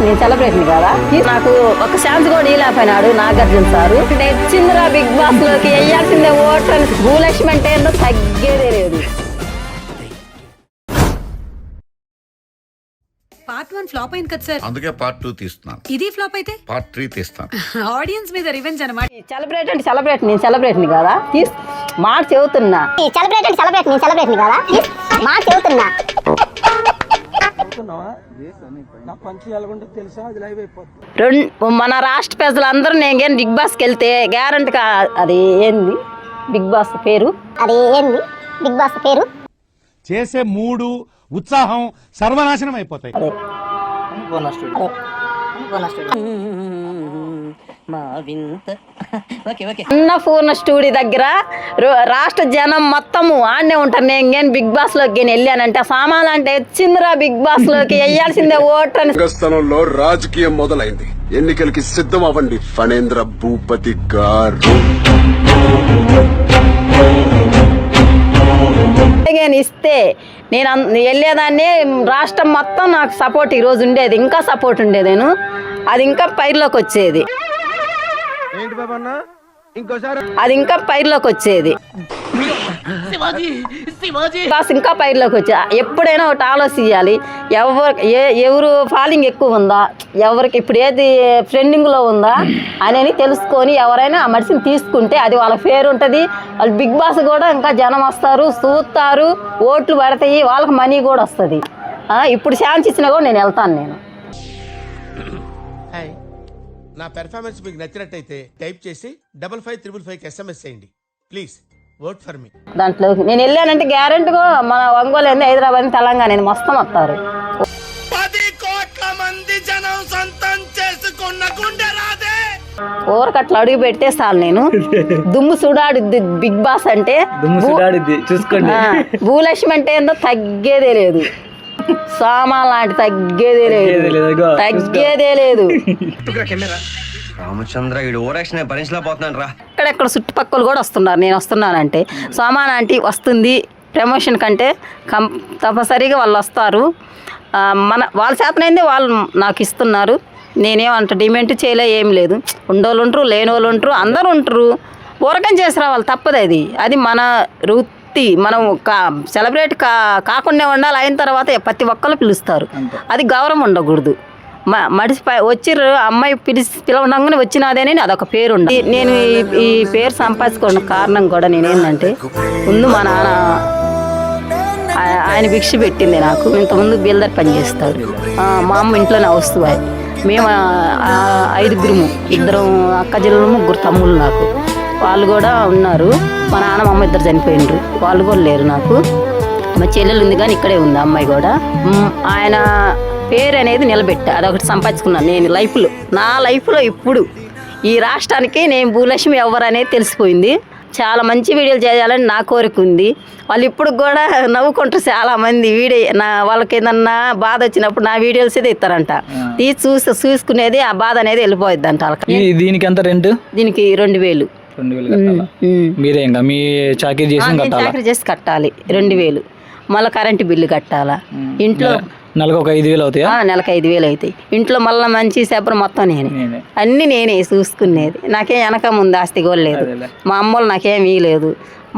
నేను సెలబ్రేట్ కదా నాకు ఒక ఛాన్స్ కూడా ఇలాపోయినాడు నాగార్జున సారు తెచ్చిందిరా బిగ్ బాస్ లోకి వేయాల్సిందే ఓటర్ అని భూలక్ష్మి అంటే ఏందో తగ్గేదే లేదు. పార్ట్ 1 ఫ్లాప్ అయింది కదా సార్, అందుకే పార్ట్ 2 తీస్తున్నాను. ఇది ఫ్లాప్ అయితే పార్ట్ 3 తీస్తాను. ఆడియన్స్ మీద రివెంజ్ అన్నమాట. సెలబ్రేట్ అంటే సెలబ్రేట్ నేను సెలబ్రేట్ కదా మాట చెబుతున్నా. సెలబ్రేట్ అంటే సెలబ్రేట్ నేను సెలబ్రేట్ కదా మాట చెబుతున్నా. మన రాష్ట్ర ప్రజలందరూ నేను బిగ్ బాస్కి వెళ్తే గ్యారంటీ అది ఏంది బిగ్ బాస్ పేరు, అది ఏంది బిగ్ బాస్ పేరు, చేసే మూడు ఉత్సాహం సర్వనాశనం అయిపోతాయి. అన్నపూర్ణ స్టూడియో దగ్గర రాష్ట్ర జనం మొత్తము ఆడనే ఉంటారు. నేను బిగ్ బాస్ లోకి వెళ్ళానంటే సామాన్లు అంటే వచ్చిందిరా బిగ్ బాస్ లోకి వేయాల్సిందే ఓటు అని. స్థలంలో రాజకీయం మొదలైంది. ఎన్నికలకి సిద్ధం అవ్వండి ఫణేంద్ర భూపతి గారు. ఇస్తే నేను వెళ్ళేదాన్ని రాష్ట్రం మొత్తం నాకు సపోర్ట్ ఈరోజు ఉండేది, ఇంకా సపోర్ట్ ఉండేది, నేను అది ఇంకా పైర్లోకి వచ్చేది, అది ఇంకా పైర్లోకి వచ్చేది, ఇంకా పైర్లోకి వచ్చేది. ఎప్పుడైనా ఒకటి ఆలోచించాలి, ఎవరు ఫాలోయింగ్ ఎక్కువ ఉందా, ఎవరికి ఇప్పుడు ఏది ట్రెండింగ్లో ఉందా అని తెలుసుకొని ఎవరైనా ఆ మనిషిని తీసుకుంటే అది వాళ్ళ పేరు ఉంటుంది. వాళ్ళు బిగ్ బాస్ కూడా ఇంకా జనం వస్తారు, చూస్తారు, ఓట్లు పడతాయి, వాళ్ళకి మనీ కూడా వస్తుంది. ఇప్పుడు ఛాన్స్ ఇచ్చినా కూడా నేను వెళ్తాను. నేను నా పెర్ఫార్మెన్స్ మీకు నచ్చినట్టయితే టైప్ చేసి 5555 SMS చేయండి ప్లీజ్. Vote for me. దాంట్లో నేను వెళ్ళానంటే గ్యారెంటీగా మన ఒంగోలు ఏంది, హైదరాబాద్, తెలంగాణ మొత్తం వస్తారు. 10 కోట్ల మంది జనం సొంతం చేసుకున్న గుండె రాదే. ఊరకట్లా అడుగు పెట్టే చాలు నేను దుమ్ము సుడాడుద్ది బిగ్ బాస్ అంటే. భూలక్ష్మి అంటే ఏందో తగ్గేదే లేదు, సామాన్ లాంటి తగ్గేదే లేదు. రామచంద్ర ఇక్కడెక్కడ చుట్టుపక్కల కూడా వస్తున్నారు. నేను వస్తున్నానంటే సామాన్ ఆంటీ వస్తుంది ప్రమోషన్ కంటే తప్పనిసరిగా వాళ్ళు వస్తారు. వాళ్ళ చేతనైంది వాళ్ళు నాకు ఇస్తున్నారు. నేనేమంట డిమాండ్ చేయలే, ఏం లేదు. ఉండోళ్ళు ఉంటారు, లేని వాళ్ళు ఉంటారు, అందరూ ఉంటారు. ఊరకం చేసి రావాలి, తప్పదు. అది మన వృత్తి. మనం సెలబ్రేట్ కాకుండా ఉండాలి. అయిన తర్వాత ప్రతి ఒక్కరు పిలుస్తారు, అది గౌరవం ఉండకూడదు. మడిసి వచ్చిర్రు అమ్మాయి పిలవడంగానే వచ్చినదేనే అదొక పేరు ఉండదు. నేను ఈ పేరు సంపాదించుకున్న కారణం కూడా నేనేంటంటే ముందు మా నాన్న ఆయన భిక్ష పెట్టింది నాకు. ఇంతకుముందు బిల్డర్ పని చేస్తాడు. మా అమ్మ ఇంట్లోనే వస్తువు. మేము 5గురుము, 2 అక్క చెల్లెలు, 3 తమ్ముళ్ళు నాకు. వాళ్ళు కూడా ఉన్నారు. మా నాన్న మా అమ్మ 2 చనిపోయినరు, వాళ్ళు కూడా లేరు నాకు. మా చెల్లెలు ఉంది కానీ ఇక్కడే ఉంది అమ్మాయి కూడా. ఆయన పేరు అనేది నిలబెట్టా, అదొకటి సంపాదించుకున్నాను నేను లైఫ్లో. నా లైఫ్లో ఇప్పుడు ఈ రాష్ట్రానికి నేను భూలక్ష్మి ఎవరు అనేది తెలిసిపోయింది. చాలా మంచి వీడియోలు చేయాలని నా కోరిక ఉంది. వాళ్ళు ఇప్పుడు కూడా నవ్వుకుంటారు చాలామంది. వాళ్ళకి ఏదన్నా బాధ వచ్చినప్పుడు నా వీడియోస్ అయితే ఇస్తారంట. చూసుకునేది ఆ బాధ అనేది వెళ్ళిపోద్ది అంట. దీనికి ఎంత రెంట్? దీనికి 2000. మీరే ఇంకా మీ చాకరీ చేసి కట్టాలి 2000. మళ్ళీ కరెంటు బిల్లు కట్టాలా. ఇంట్లో నెలకు 5,000 అవుతాయా? నెలకు 5,000 అవుతాయి. ఇంట్లో మళ్ళీ మంచి సేపలు మొత్తం నేనే, అన్నీ నేనే చూసుకునేది. నాకేం వెనక ముందు ఆస్తి కూడా లేదు. మా అమ్మోళ్ళు నాకేం ఇవ్వలేదు,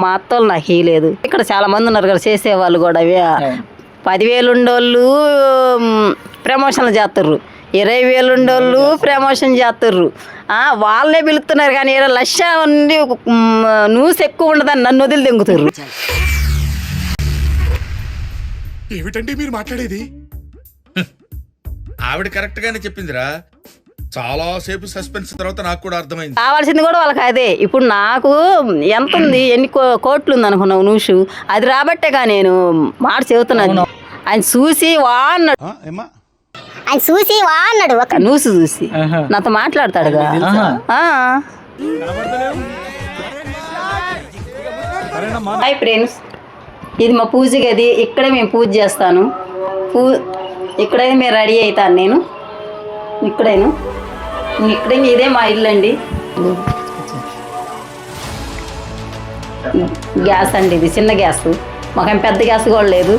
మా అత్తోళ్ళు నాకు ఇవ్వలేదు. ఇక్కడ చాలా మంది ఉన్నారు కదా చేసేవాళ్ళు కూడా. 10,000 ఉండోళ్ళు ప్రమోషన్లు చేస్తారు, 20,000 ఉండోళ్ళు ప్రమోషన్ చేస్తారు. వాళ్ళే పిలుస్తున్నారు కానీ 20 లక్ష ఉండి న్యూస్ ఎక్కువ ఉండదని నన్ను వదిలి దెంగుతారు. ఏమిటండి మీరు మాట్లాడేది? ఆవిడ కరెక్ట్ గానే చెప్పిందిరా. చాలా సేపు సస్పెన్స్ తర్వాత నాకు కూడా అర్థమైంది. కావాల్సింది కూడా వాళ్ళకి అదే. ఇప్పుడు నాకు ఎంత ఉంది, ఎన్ని కోట్లు ఉంది అనుకున్నావు న్యూస్, అది రాబట్టేగా నేను మాట చెబుతున్నాను. ఆయన చూసి అన్నాడు, ఒక న్యూస్ చూసి నాతో మాట్లాడతాడుగా. హాయ్ ఫ్రెండ్స్, ఇది మా పూజ గది. ఇక్కడే మేము పూజ చేస్తాను. ఇక్కడైతే మేము రెడీ అవుతాను. నేను ఇక్కడే ఇదే మా ఇల్లు అండి. గ్యాస్ అండి, ఇది చిన్న గ్యాస్, మాకేం పెద్ద గ్యాస్ కూడా లేదు.